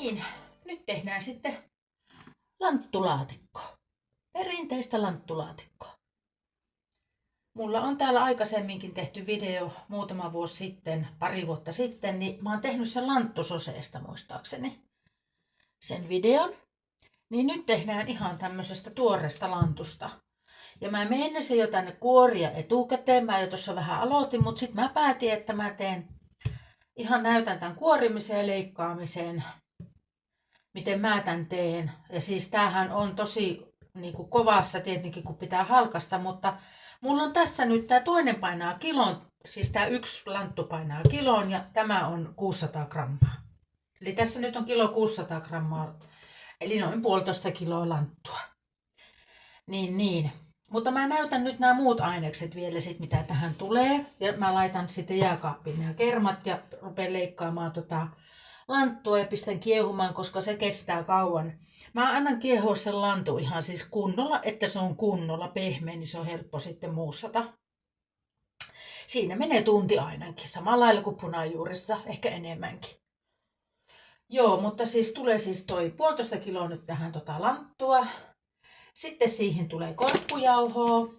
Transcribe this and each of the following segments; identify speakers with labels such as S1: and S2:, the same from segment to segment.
S1: niin, nyt tehdään sitten lanttulaatikko. Perinteistä lanttulaatikkoa. Mulla on täällä aikaisemminkin tehty video muutama vuosi sitten, pari vuotta sitten, niin mä oon tehnyt sen lanttusoseesta muistaakseni sen videon. Niin nyt tehdään ihan tämmöisestä tuoreesta lantusta. Ja mä meinasin jo tänne kuoria etukäteen, mä jo tuossa vähän aloitin, mutta sitten mä päätin, että mä näytän tämän kuorimisen ja leikkaamisen, miten mä tän teen. Ja siis tämähän on tosi kovassa tietenkin, kun pitää halkasta, mutta mulla on tässä nyt tämä toinen painaa kilon, siis tämä yksi lanttu painaa kilon ja tämä on 600 grammaa. Eli tässä nyt on 600 grammaa, eli noin 1,5 kiloa lanttua. Niin. Mutta mä näytän nyt nämä muut ainekset vielä sit, mitä tähän tulee. Ja mä laitan sitten jääkaappiin nämä kermat ja rupean leikkaamaan lanttua ja pistän kiehumaan, koska se kestää kauan. Mä annan kiehua sen lantu ihan siis kunnolla, että se on kunnolla pehmeä, niin se on helppo sitten muussata. Siinä menee tunti ainakin, samalla lailla kuin punajuurissa, ehkä enemmänkin. Joo, mutta siis tulee siis toi 1,5 kiloa nyt tähän lanttua. Sitten siihen tulee korppujauhoa.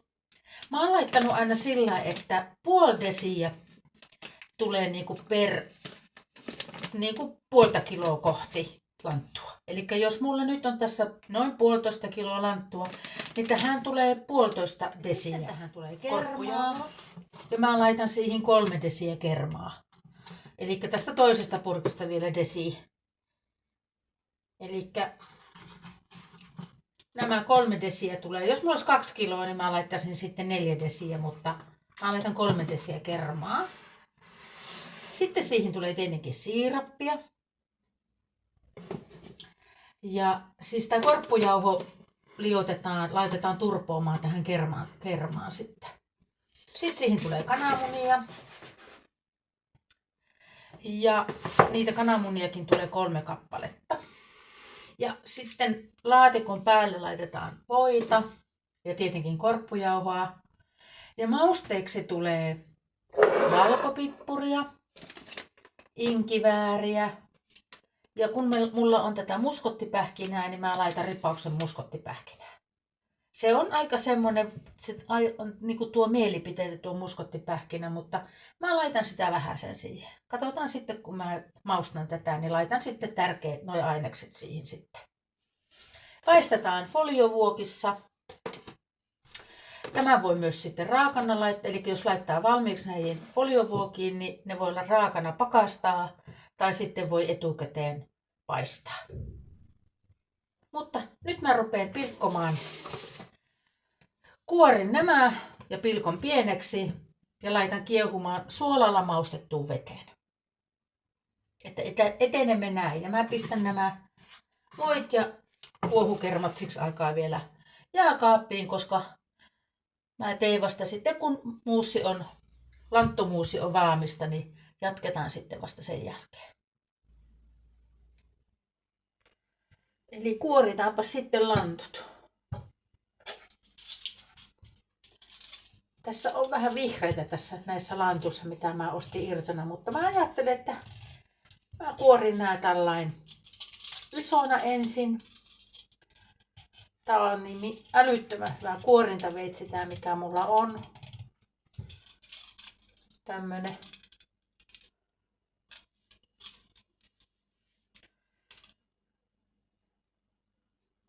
S1: Mä oon laittanut aina sillä, että 0,5 desiä tulee puolta kiloa kohti lanttua. Eli jos mulla nyt on tässä noin 1,5 kiloa lanttua, niin tähän tulee 1,5 desiä. Tähän tulee kermaa. Ja mä laitan siihen 3 desiä kermaa. Eli tästä toisesta purkista vielä desi. Eli nämä 3 desiä tulee. Jos mulla olisi 2 kiloa, niin mä laittaisin sitten 4 desiä, mutta mä laitan 3 desiä kermaa. Sitten siihen tulee tietenkin siirappia. Ja siis tämä korppujauho laitetaan turpoamaan tähän kermaan sitten. Sitten siihen tulee kananmunia. Ja niitä kananmuniakin tulee 3 kappaletta. Ja sitten laatikon päälle laitetaan voita ja tietenkin korppujauhoa. Ja mausteeksi tulee valkopippuria, inkivääriä. Ja kun mulla on tätä muskottipähkinää, niin mä laitan ripauksen muskottipähkinää. Se on aika semmonen, se on niinku tuo mielipiteitä tuo muskottipähkinä, mutta mä laitan sitä vähäsen siihen. Katsotaan sitten, kun mä maustan tätä, niin laitan sitten tärkeät noi ainekset siihen sitten. Paistetaan foliovuokissa. Tämä voi myös sitten raakana laittaa, eli jos laittaa valmiiksi näihin foliovuokiin, niin ne voi olla raakana pakastaa tai sitten voi etukäteen paistaa. Mutta nyt mä rupean pilkkomaan. Kuorin nämä ja pilkon pieneksi ja laitan kiehumaan suolalla maustettuun veteen. Että etenemme näin. Ja mä pistän nämä voit ja kuohukermat siksi aikaa vielä jääkaappiin, koska mä teen vasta sitten, kun lanttumuusi on valmista, niin jatketaan sitten vasta sen jälkeen. Eli kuoritaanpa sitten lantut. Tässä on vähän vihreitä tässä näissä lantuissa, mitä mä ostin irtona, mutta mä ajattelin, että mä kuorin nää tällain isona ensin. Tää on niin älyttömän hyvä kuorintaveitsi tää, mikä mulla on. Tämmönen.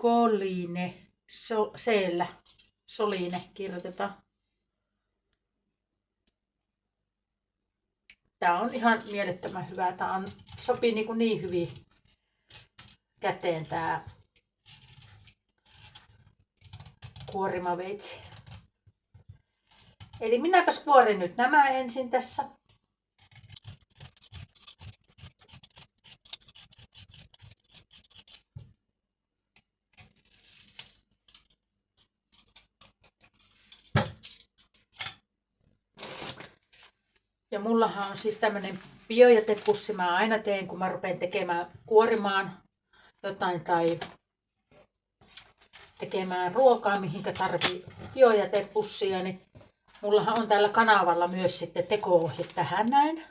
S1: Colline, Soline kirjoitetaan. Tää on ihan mielettömän hyvä. Tää sopii niin hyvin käteen tää kuorimaveitsi. Eli minäpäs kuorin nyt nämä ensin tässä. Ja mullahan on siis tämmönen biojätepussi. Mä aina teen, kun mä rupean kuorimaan jotain tai tekemään ruokaa, mihinkä tarvii biojätepussia, niin mullahan on täällä kanavalla myös sitten teko-ohje tähän näin.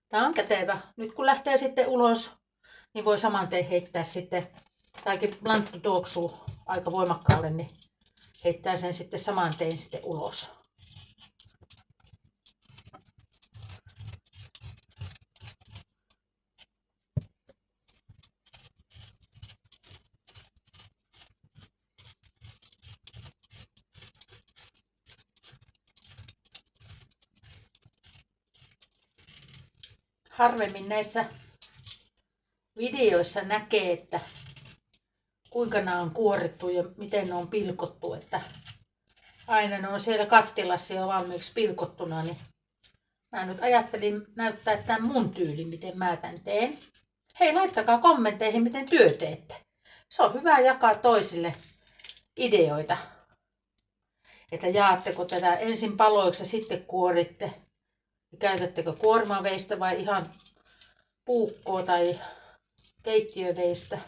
S1: Tää on kätevä. Nyt kun lähtee sitten ulos niin voi saman tien heittää sitten, tai lanttu tuoksuu aika voimakkaalle, niin heittää sen sitten saman tien sitten ulos. Harvemmin näissä videoissa näkee, että kuinka nämä on kuorittu ja miten ne on pilkottu. Että aina ne on siellä kattilassa jo valmiiksi pilkottuna, niin mä nyt ajattelin näyttää tämän mun tyyli, miten mä tän teen. Hei, laittakaa kommentteihin, miten työ teette. Se on hyvä jakaa toisille ideoita. Että jaatteko tätä ensin paloiksi ja sitten kuoritte. Käytättekö kuormaveistä vai ihan puukkoa tai keittiöveistä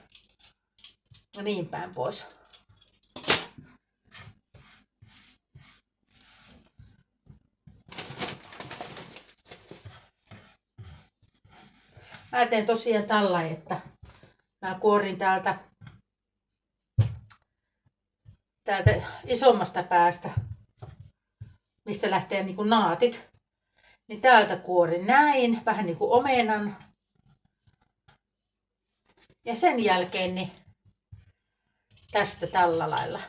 S1: ja niin päin pois. Mä teen tosiaan tällä, että mä kuorin täältä isommasta päästä, mistä lähtee niin kuin naatit. Niin täältä kuorin näin, vähän niin kuin omenan. Ja sen jälkeen niin tästä tällä lailla.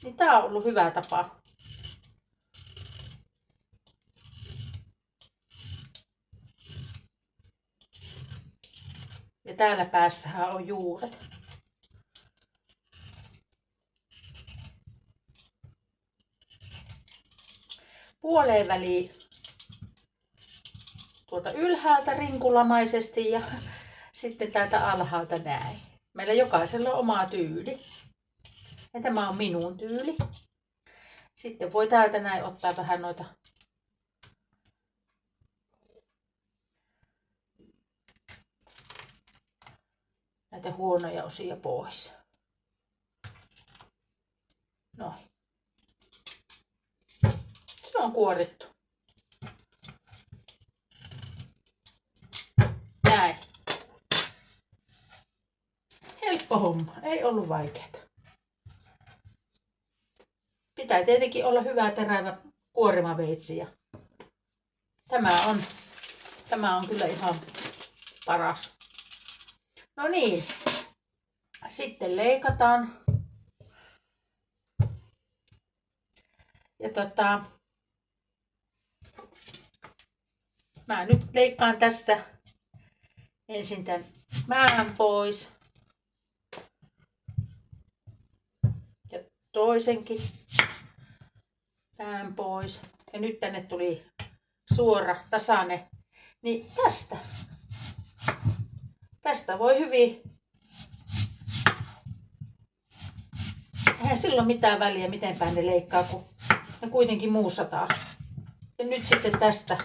S1: Niin tää on ollut hyvä tapa. Ja täällä päässähän on juuret. Puoleen väliin tuolta ylhäältä rinkulamaisesti ja sitten täältä alhaalta näin. Meillä jokaisella on oma tyyli. Ja tämä on minun tyyli. Sitten voi täältä näin ottaa vähän näitä huonoja osia pois. Noin. Se on kuorittu. Näin. Helppo homma. Ei ollut vaikeaa. Pitää tietenkin olla hyvä terävä kuorimaveitsi. Ja tämä on kyllä ihan paras. No niin. Sitten leikataan. Ja mä nyt leikkaan tästä ensin tämän määrän pois. Ja toisenkin pään pois. Ja nyt tänne tuli suora, tasainen. Niin tästä voi hyvin. Eihän silloin mitään väliä, miten päin ne leikkaa, kun ne kuitenkin muusataan. Ja nyt sitten tästä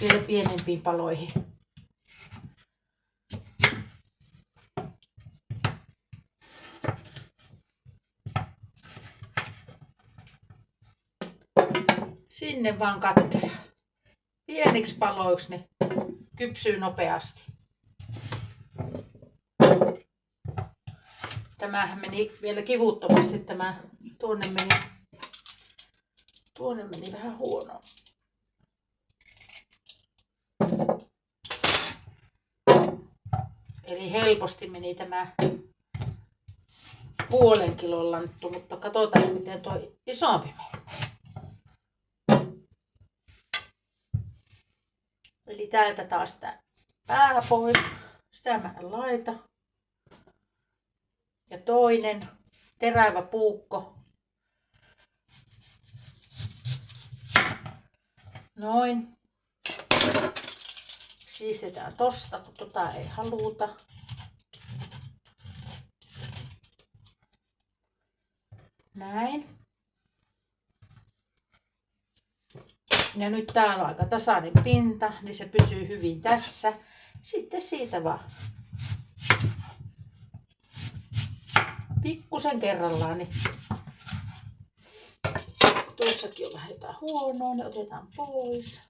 S1: vielä pienempiin paloihin. Sinne vaan kattele. Pieniksi paloiksi ne kypsyy nopeasti. Tämähän meni vielä kivuttomasti. Tuonne meni vähän huono. Eli helposti meni tämä puolen kilon lanttu, mutta katsotaan miten tuo isompi meni. Eli täältä taas tämä pää pois. Sitä mä en laita. Ja toinen terävä puukko. Noin. Siistetään tosta, kun tota ei haluta. Näin. Ja nyt täällä on aika tasainen pinta, niin se pysyy hyvin tässä. Sitten siitä vaan pikkusen kerrallaan, niin Tuossakin on vähän jotain huonoa, ne otetaan pois.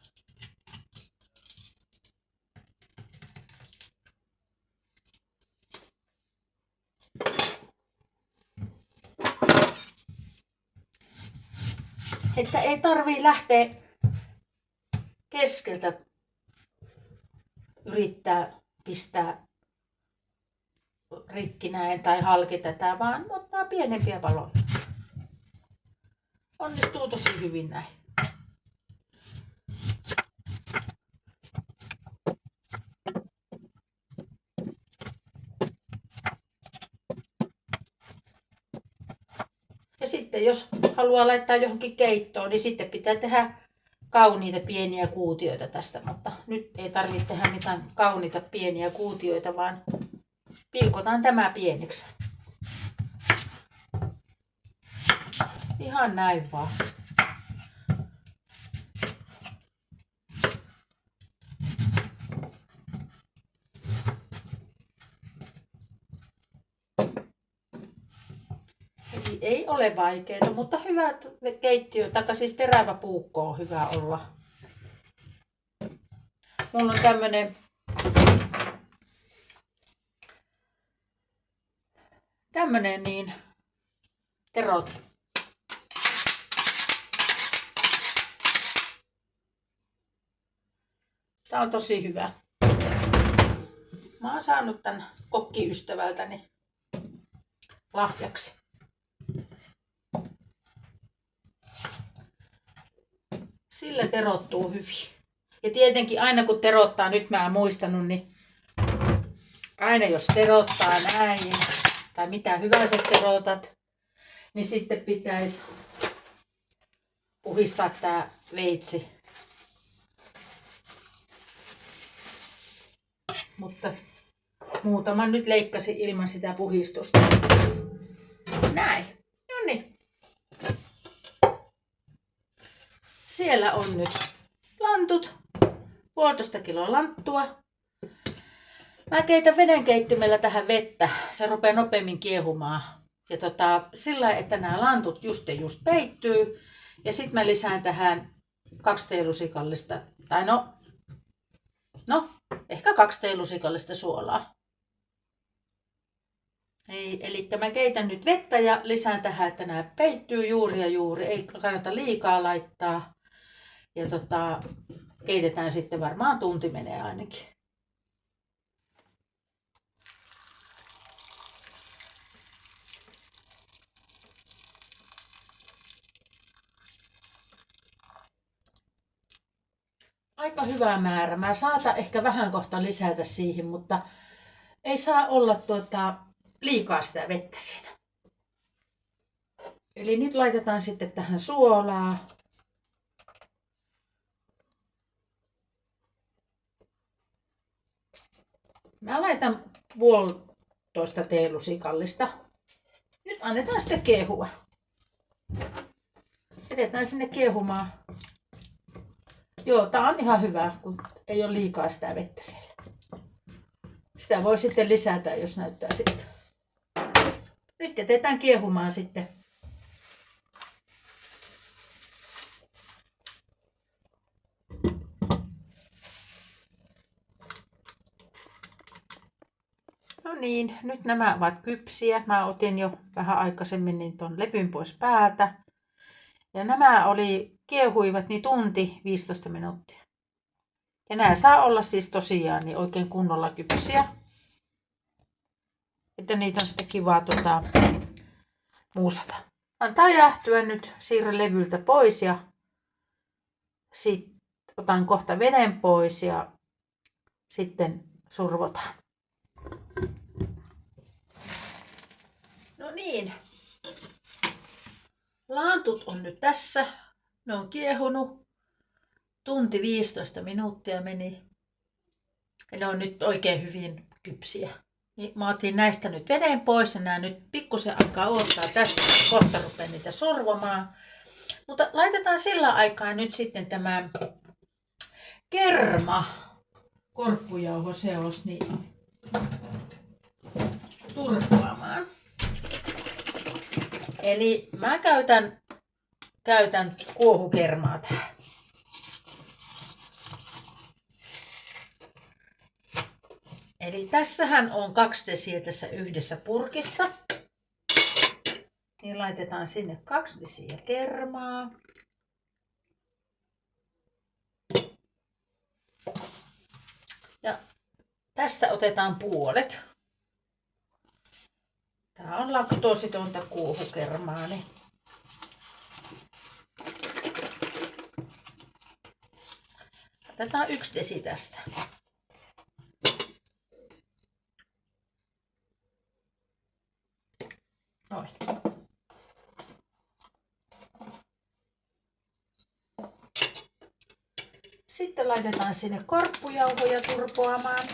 S1: Että ei tarvii lähteä keskeltä yrittää pistää rikki näin tai halki tätä, vaan ottaa pienempiä paloja. Onnistuu tosi hyvin näin. Ja sitten jos haluaa laittaa johonkin keittoon, niin sitten pitää tehdä kauniita pieniä kuutioita tästä, mutta nyt ei tarvitse tehdä mitään kauniita pieniä kuutioita, vaan pilkotaan tämä pieniksi. Ihan näin vaan. Eli ei ole vaikeaa, mutta hyvät keittiö, tai siis terävä puukko on hyvä olla. Mulla on tämmönen niin terotin. Tää on tosi hyvä. Mä oon saanut tän kokkiystävältäni lahjaksi. Sillä terottuu hyvin. Ja tietenkin aina kun terottaa, nyt mä en muistanut, niin aina jos terottaa näin, tai mitä hyvää sä terotat, niin sitten pitäisi puhistaa tää veitsi. Mutta muutaman nyt leikkasin ilman sitä puhistusta. Näin. Noniin. Siellä on nyt lantut. 1,5 kiloa lanttua. Mä keitän vedenkeittimellä tähän vettä. Se rupeaa nopeammin kiehumaan. Ja sillä että nämä lantut just peittyy. Ja sitten mä lisään tähän 2 teelusikallista. Tai ehkä 2 teelusikallista suolaa. Eli mä keitän nyt vettä ja lisään tähän, että nämä peittyy juuri ja juuri. Ei kannata liikaa laittaa. Ja keitetään sitten varmaan tunti menee ainakin. Aika hyvä määrä. Mä saatan ehkä vähän kohta lisätä siihen, mutta ei saa olla liikaa sitä vettä siinä. Eli nyt laitetaan sitten tähän suolaa. Mä laitan 1,5 teelusikallista. Nyt annetaan sitten kiehua. Jätetään sinne kiehumaan. Joo, tää on ihan hyvä, kun ei ole liikaa sitä vettä siellä. Sitä voi sitten lisätä, jos näyttää siltä. Nyt jätetään kiehumaan sitten. No niin, nyt nämä ovat kypsiä. Mä otin jo vähän aikaisemmin niin ton lepyn pois päältä. Ja nämä kiehuivat niin tunti 15 minuuttia. Ja nämä saa olla siis tosiaan niin oikein kunnolla kypsiä. Että niitä on sitten kiva muusata. Antaa jäähtyä nyt, siirrän levyltä pois ja sitten otan kohta veden pois ja sitten survotaan. No niin. Lantut on nyt tässä. Ne on kiehunut. Tunti 15 minuuttia meni. Ja ne on nyt oikein hyvin kypsiä. Niin mä otin näistä nyt veden pois ja nää nyt pikkusen aikaa odottaa tässä. Kohta rupean niitä survomaan. Mutta laitetaan sillä aikaa nyt sitten tämä kerma korppujauhoseos niin turpoamaan. Eli mä käytän käytän kuohukermaa tähän. Eli tässähän on 2 desiä tässä yhdessä purkissa. Niin laitetaan sinne 2 desiä kermaa. Ja tästä otetaan puolet. Tää on laktoositonta kuohukermaa. Niin otetaan 1 desi tästä. Noin. Sitten laitetaan sinne korppujauhoja turpoamaan.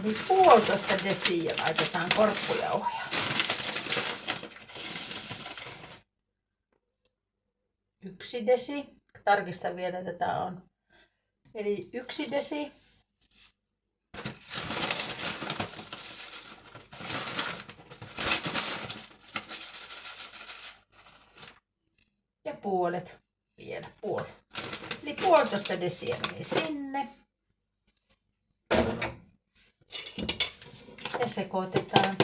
S1: Eli 1,5 desiä laitetaan korppujauhoja. 1 desi. Tarkistan vielä, että tämä on. Eli 1 desi. Ja puolet. Vielä puolet. Eli 1,5 desiä meni sinne. Ja sekoitetaan.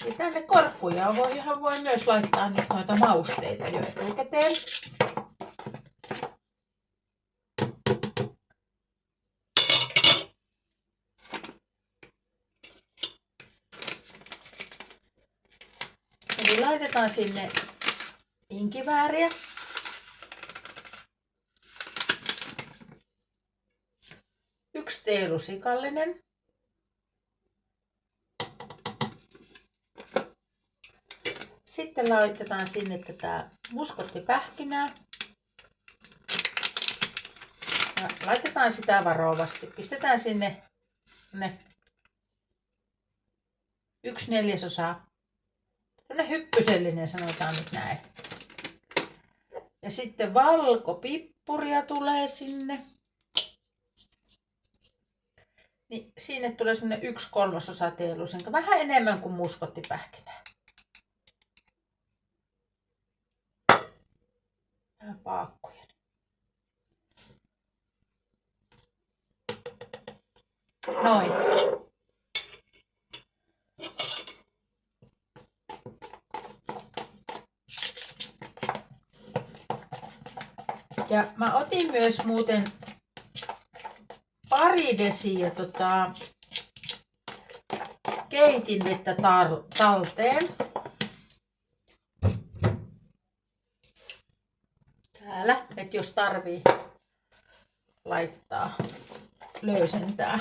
S1: Ja tänne korppujauhoihin voi myös laittaa nyt noita mausteita jo etukäteen. Eli laitetaan sinne inkivääriä. Yksi teelusikallinen. Sitten laitetaan sinne tätä muskottipähkinää. Ja laitetaan sitä varovasti. Pistetään sinne 1/4. Tällainen hyppysellinen, sanotaan nyt näin. Ja sitten valkopippuria tulee sinne. Niin sinne tulee semmoinen 1/3 teelusinka. Vähän enemmän kuin muskottipähkinää. Vähän paakkuja. Noin. Ja mä otin myös muuten pari desiä keitinvettä talteen. Täällä, että jos tarvii laittaa, löysentää.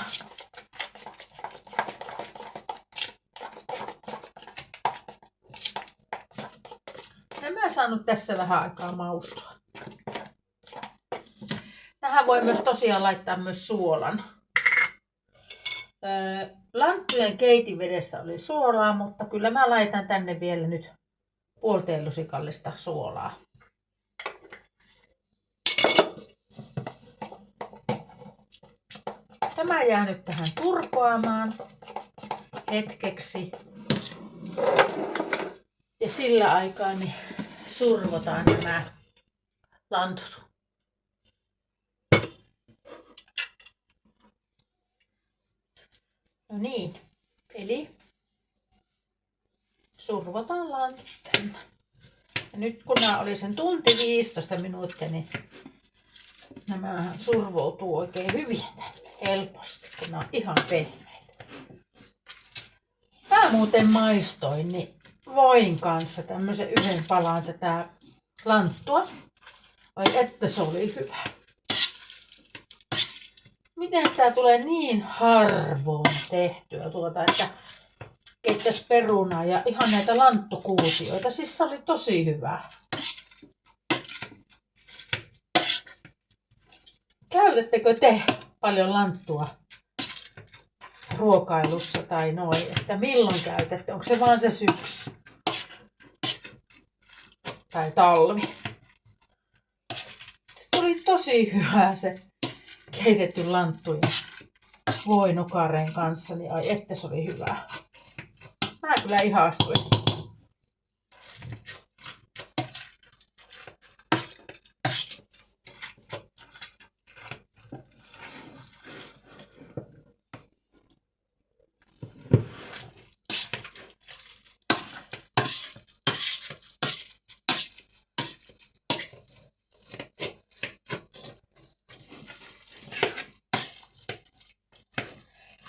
S1: Ja mä saanut tässä vähän aikaa maustua. Tähän voi myös tosiaan laittaa myös suolan. Lanttujen keitinvedessä oli suolaa, mutta kyllä mä laitan tänne vielä nyt 0,5 teelusikallista suolaa. Tämä jää nyt tähän turpoamaan hetkeksi. Ja sillä aikaa niin survotaan nämä lantut. No niin, eli survotaan lantut tänne. Ja nyt kun nämä oli sen tunti 15 minuuttia, niin nämä survoutuu oikein hyvin tänne helposti, kun nämä on ihan pehmeitä. Mä muuten maistoin niin voin kanssa tämmöisen 1 palan tätä lanttua. Oi että se oli hyvä. Miten sitä tulee niin harvoin tehtyä että keittäisi perunaa ja ihan näitä lanttukuutioita. Siis se oli tosi hyvä. Käytättekö te paljon lanttua ruokailussa tai noin, että milloin käytätte? Onko se vaan se syksy tai talvi? Se oli tosi hyvä se keitetty lanttu ja voinokaren kanssa, niin ai että se oli hyvä. Mä kyllä ihastuin.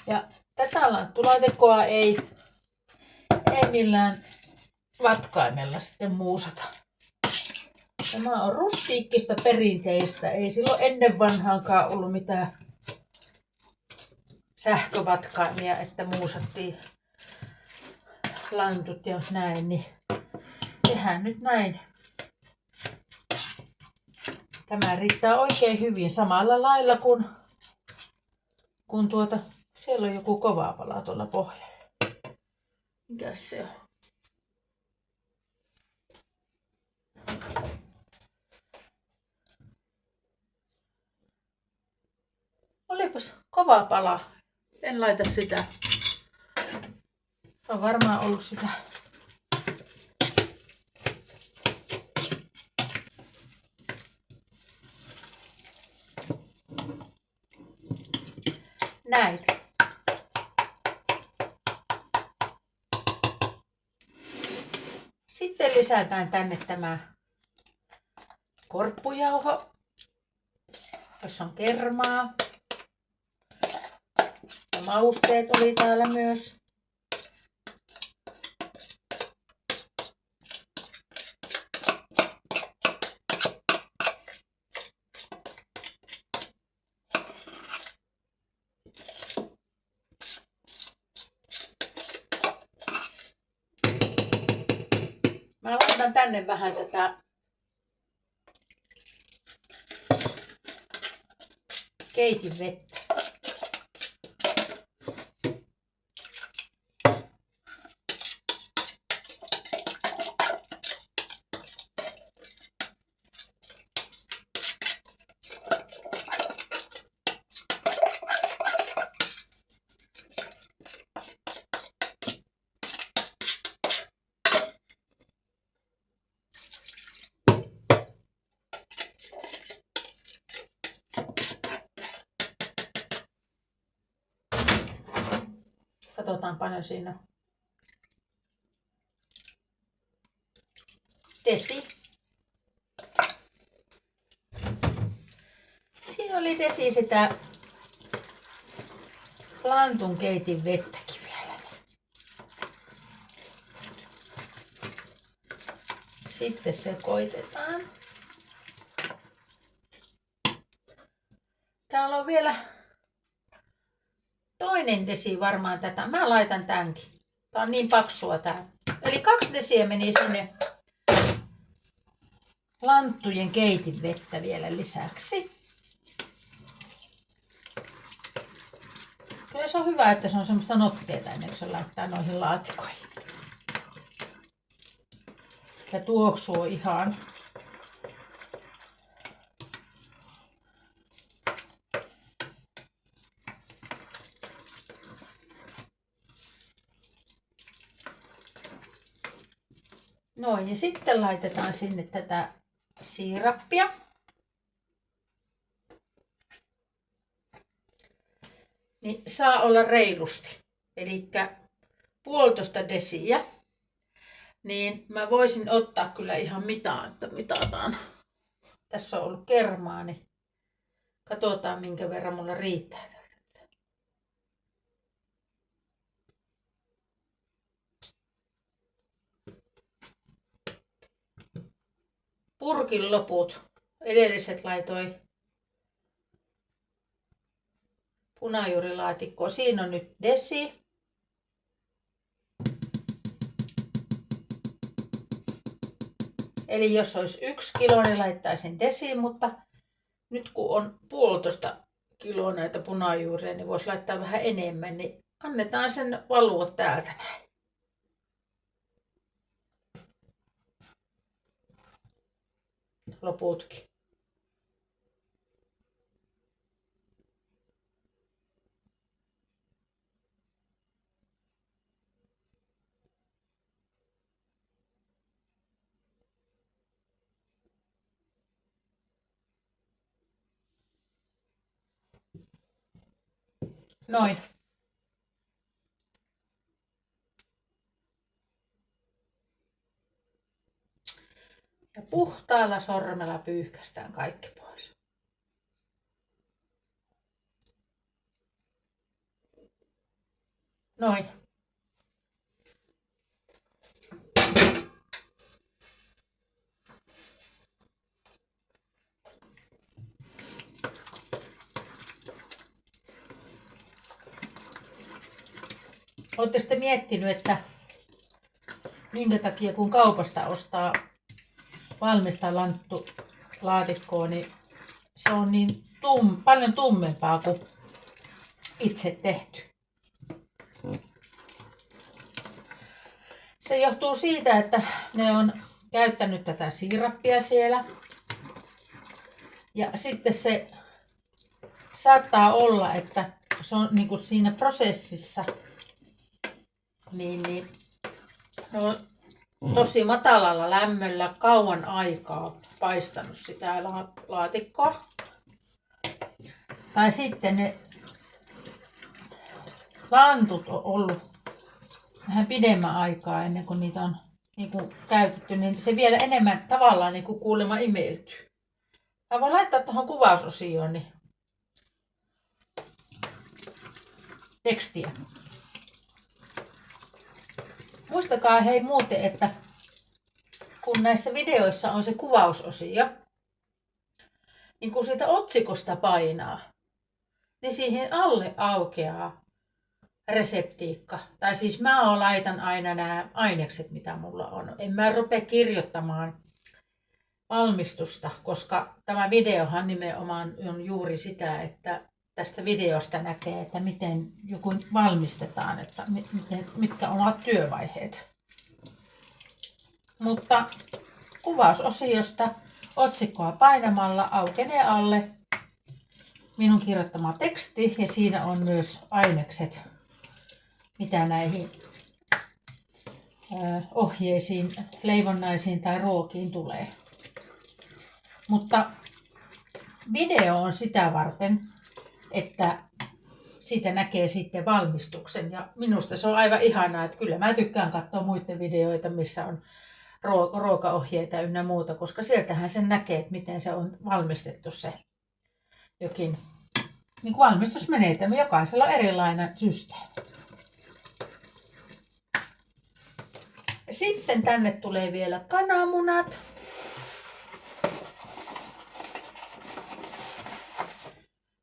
S1: Ja tätä lanttulaatikkoa ei millään vatkaimella sitten muusata. Tämä on rustiikkista perinteistä. Ei silloin ennen vanhaankaan ollut mitään sähkövatkaimia, että muusattiin lantut ja näin. Niin tehdään nyt näin. Tämä riittää oikein hyvin samalla lailla kuin siellä on joku kova pala tuolla pohjalla. Mikäs se on? Olipas kova pala. En laita sitä. On varmaan ollut sitä. Näin. Sitten lisätään tänne tämä korppujauho, jossa on kermaa. Ja mausteet oli täällä myös. Mä laitan tänne vähän tätä keitin vettä. Katsotaan paljon siinä on. Desi. Siinä oli desi sitä lantun keitin vettäkin vielä. Sitten sekoitetaan. Täällä on vielä toinen desi varmaan tätä. Mä laitan tämänkin. Tää on niin paksua tää. Eli 2 desiä meni sinne lanttujen keitin vettä vielä lisäksi. Kyllä se on hyvä, että se on semmoista notkeeta ennen kuin se laittaa noihin laatikoihin. Ja tuoksu on ihan. Noin, ja sitten laitetaan sinne tätä siirappia. Niin saa olla reilusti, eli 1,5 desiä. Niin mä voisin ottaa kyllä ihan mitään, että mitataan. Tässä on ollut kermaa, niin katsotaan minkä verran mulla riittää. Purkin loput. Edelliset laitoin punajuurilaatikkoon. Siinä on nyt desi. Eli jos olisi 1 kilo, niin laittaisin desi, mutta nyt kun on 1,5 kiloa näitä punajuuria, niin voisi laittaa vähän enemmän, niin Annetaan sen valua täältä näin. Loputkin. Noin. Ja puhtaalla sormella pyyhkästään kaikki pois. Noin. Olette sitten miettinyt, että minkä takia kun kaupasta ostaa valmista lanttulaatikkoa, niin se on niin paljon tummempaa kuin itse tehty. Se johtuu siitä, että ne on käyttänyt tätä siirappia siellä. Ja sitten se saattaa olla, että se on niin kuin siinä prosessissa niin ne on tosi matalalla lämmöllä kauan aikaa paistanut sitä laatikkoa. Tai sitten ne lantut on ollut vähän pidemmän aikaa ennen kuin niitä on niin kuin käytetty, niin se vielä enemmän tavallaan niin kuin kuulemma imeltyy. Mä voin laittaa tuohon kuvausosioon niin tekstiä. Muistakaa hei muuten, että kun näissä videoissa on se kuvausosio, niin kun siitä otsikosta painaa, niin siihen alle aukeaa reseptiikka. Tai siis mä laitan aina nämä ainekset, mitä mulla on. En mä rupea kirjoittamaan valmistusta, koska tämä videohan nimenomaan on juuri sitä, että tästä videosta näkee, että miten joku valmistetaan, että mitkä ovat työvaiheet. Mutta kuvausosiosta otsikkoa painamalla aukenee alle minun kirjoittama teksti ja siinä on myös ainekset, mitä näihin ohjeisiin, leivonnaisiin tai ruokiin tulee. Mutta video on sitä varten, että siitä näkee sitten valmistuksen. Ja minusta se on aivan ihanaa, että kyllä mä tykkään katsoa muiden videoita, missä on ruokaohjeita ynnä muuta, koska sieltähän sen näkee, että miten se on valmistettu se jokin niin valmistusmenetelmä. Jokaisella on erilainen systeemi. Sitten tänne tulee vielä kananmunat.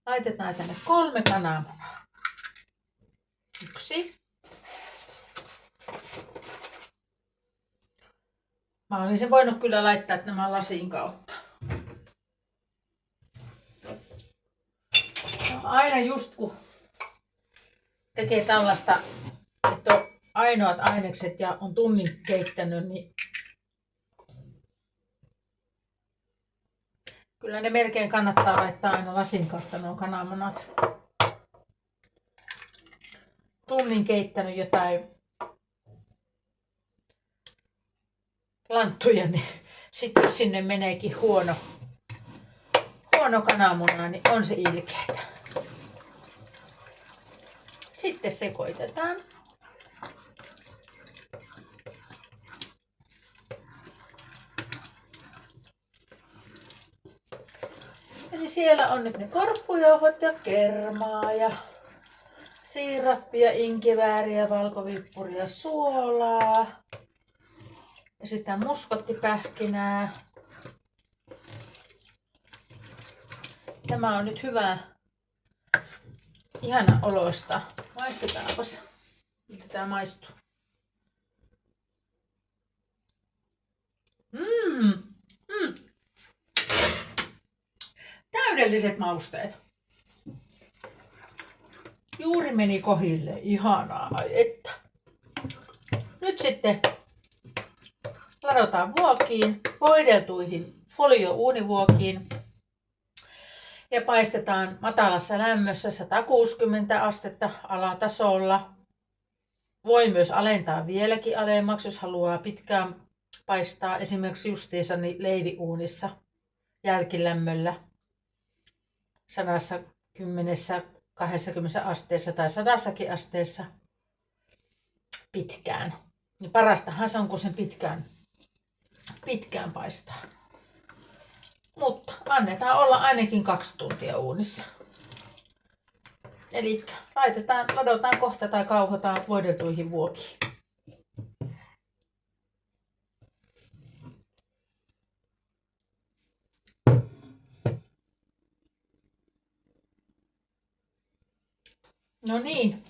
S1: Laitetaan tänne 3 kananmunaa. 1. Mä olisin voinut kyllä laittaa nämä lasin kautta. No, aina just kun tekee tällaista, että on ainoat ainekset ja on tunnin keittänyt, niin kyllä ne melkein kannattaa laittaa aina lasin kautta nuo kananmunat. Tunnin keittänyt jotain lanttuja, niin sitten jos sinne meneekin huono kananmuna, niin on se ilkeetä. Sitten sekoitetaan. Eli siellä on nyt ne korppujauhot ja kermaa ja siirappia, inkivääriä, valkovippuria, suolaa ja sitä muskottipähkinää. Tämä on nyt hyvä, ihana oloista. Maistetaanpas, miltä tämä maistuu. Täydelliset mausteet. Juuri meni kohille. Ihanaa, että. Nyt sitten ladotaan vuokiin, voideltuihin folio-uunivuokiin. Ja paistetaan matalassa lämmössä 160 astetta alatasolla. Voi myös alentaa vieläkin alemmaksi, jos haluaa pitkään paistaa esimerkiksi justiinsa leiviuunissa jälkilämmöllä 110-20 asteessa tai 100 asteessa pitkään. Niin parastahan se on, kun sen pitkään paistaa. Mutta annetaan olla ainakin 2 tuntia uunissa. Eli ladotaan kohta tai kauhotaan voideltuihin vuokiin. No niin.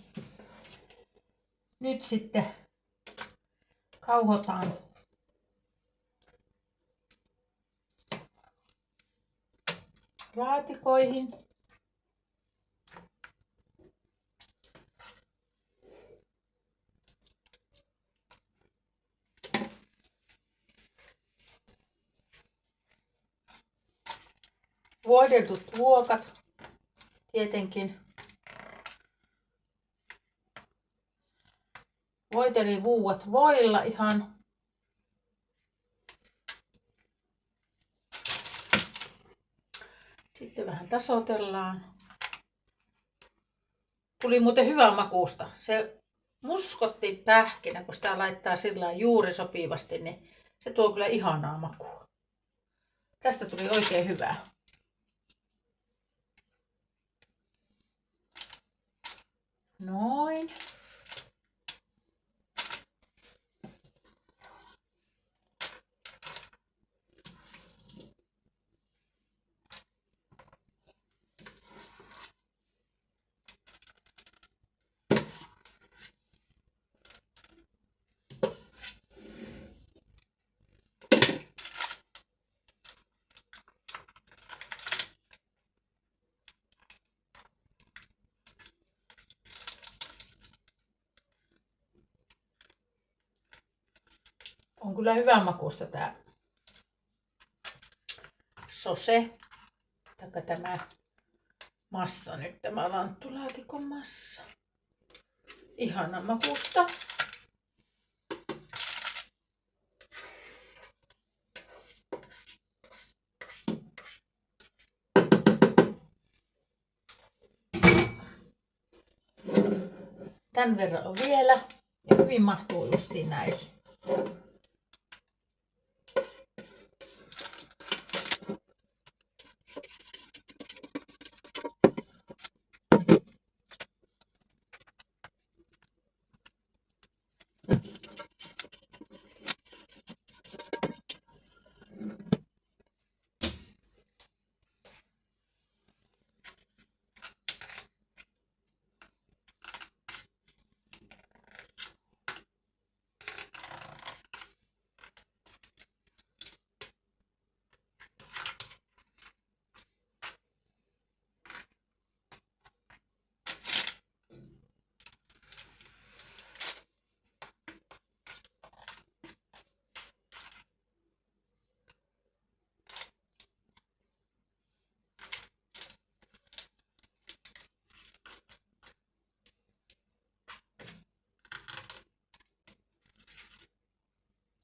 S1: Nyt sitten kauhotaan laatikoihin. Voideltut vuokat tietenkin. Voitelin vuuat voilla ihan. Sitten vähän tasotellaan. Tuli muuten hyvää makuusta. Se muskotti pähkinä, kun sitä laittaa sillä juuri sopivasti, niin se tuo kyllä ihanaa makua. Tästä tuli oikein hyvää. Noin. On kyllä hyvän makuista tää sose, tai tämä massa nyt, tämä lanttulaatikon massa. Ihana makusta. Tän verran on vielä ja hyvin mahtuu justiin näihin.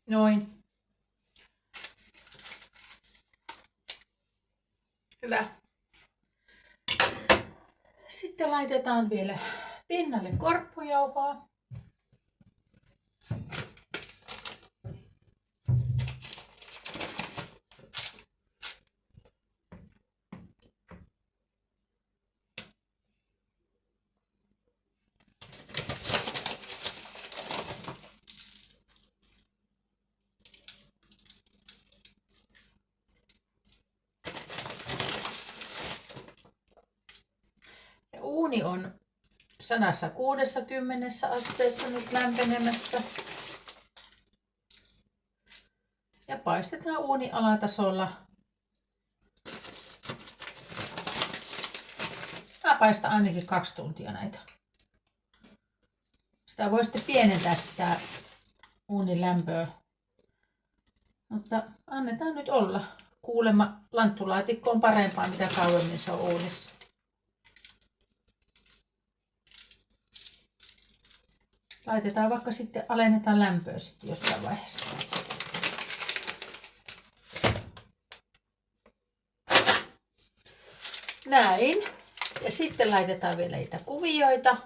S1: Noin. Hyvä. Sitten laitetaan vielä pinnalle korppujauhoa. Uuni on 160 asteessa nyt lämpenemässä. Ja paistetaan uuni alatasolla Mä paistan ainakin 2 tuntia näitä. Sitä voi sitten pienentää sitä uunin lämpöä. Mutta annetaan nyt olla. Kuulemma lanttulaatikko on parempaa, mitä kauemmin se on uunissa. Laitetaan vaikka sitten, alennetaan lämpöä sitten jossain vaiheessa. Näin. Ja sitten laitetaan vielä niitä kuvioita.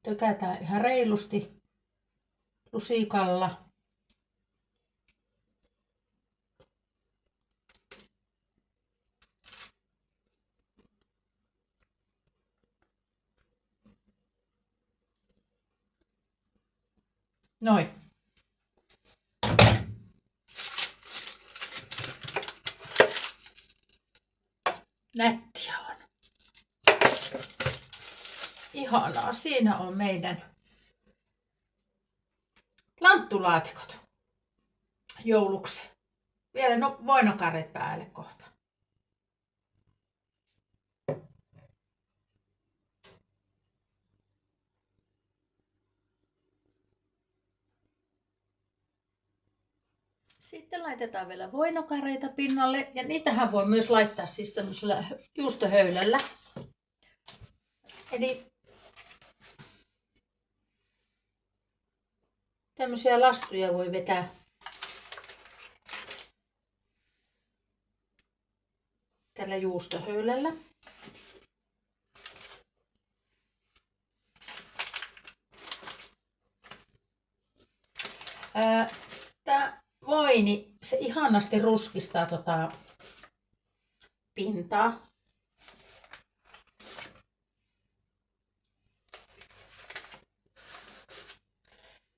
S1: Tökätään ihan reilusti lusikalla. Noin. Nättiä on. Ihanaa. Siinä on meidän lanttulaatikot jouluksi. Vielä voinokaret päälle kohta. Sitten laitetaan vielä voinokareita pinnalle ja niitähän voi myös laittaa siis tämmöisellä juustohöylällä. Eli tämmöisiä lastuja voi vetää tällä juustohöylällä. Tämä voini, se ihanasti ruskistaa pintaa.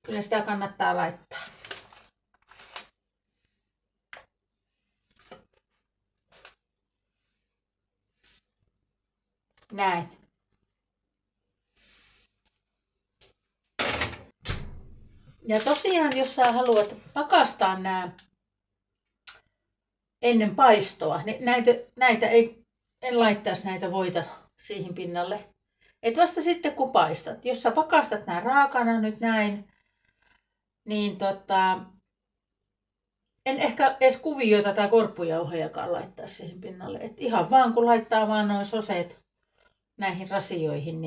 S1: Kyllä sitä kannattaa laittaa. Näin. Ja tosiaan, jos sä haluat pakastaa nämä ennen paistoa, niin en laittaisi näitä voita siihen pinnalle. Et vasta sitten kun paistat. Jos sä pakastat nämä raakana nyt näin, niin en ehkä edes kuvioita tai korppujauhojakaan laittaa siihen pinnalle. Et ihan vaan kun laittaa vaan noin soseet näihin rasioihin,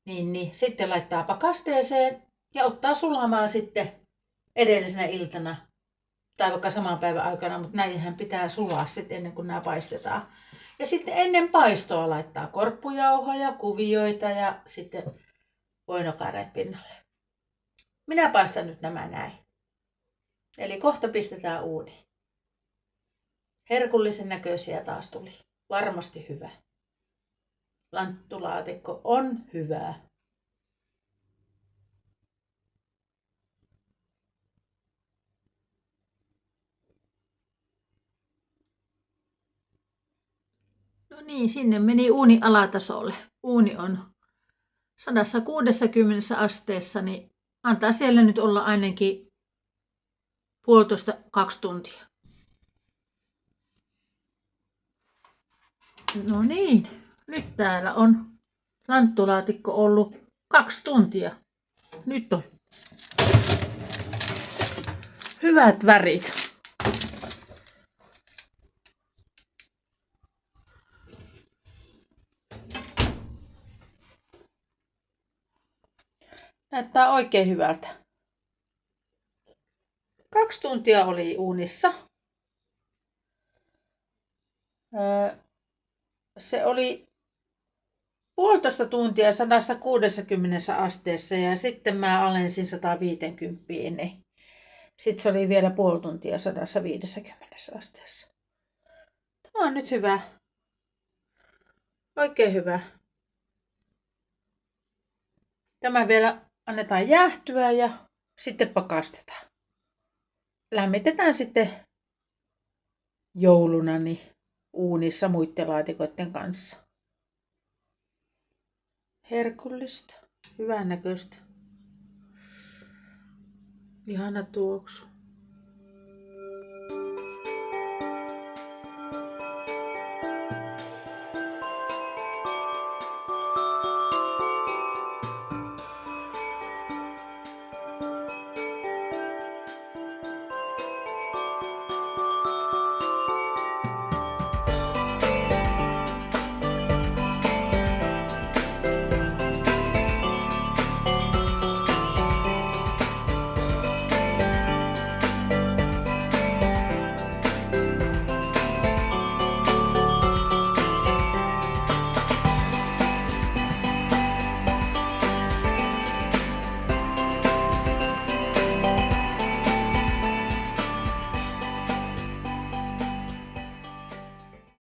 S1: niin sitten laittaa pakasteeseen ja ottaa sulamaan sitten edellisenä iltana tai vaikka saman päivän aikana, mutta näihin pitää sulaa sitten ennen kuin nämä paistetaan. Ja sitten ennen paistoa laittaa korppujauhoja, kuvioita ja sitten voinokareet pinnalle. Minä paistan nyt nämä näin. Eli kohta pistetään uuniin. Herkullisen näköisiä taas tuli. Varmasti hyvä. Lanttulaatikko on hyvää. No niin, sinne meni uuni alatasolle. Uuni on 160 asteessa, niin antaa siellä nyt olla ainakin 1,5–2 tuntia. No niin, nyt täällä on lanttulaatikko ollut 2 tuntia. Nyt on hyvät värit. Näyttää oikein hyvältä. 2 tuntia oli uunissa. Se oli 1,5 tuntia 160 asteessa ja sitten mä alensin 150, niin sitten se oli vielä 0,5 tuntia 150 asteessa. Tämä on nyt hyvä. Oikein hyvä. Tämä vielä annetaan jäähtyä ja sitten pakastetaan. Lämmitetään sitten jouluna, niin uunissa muiden laatikoiden kanssa. Herkullista, hyvän näköistä. Ihana tuoksu.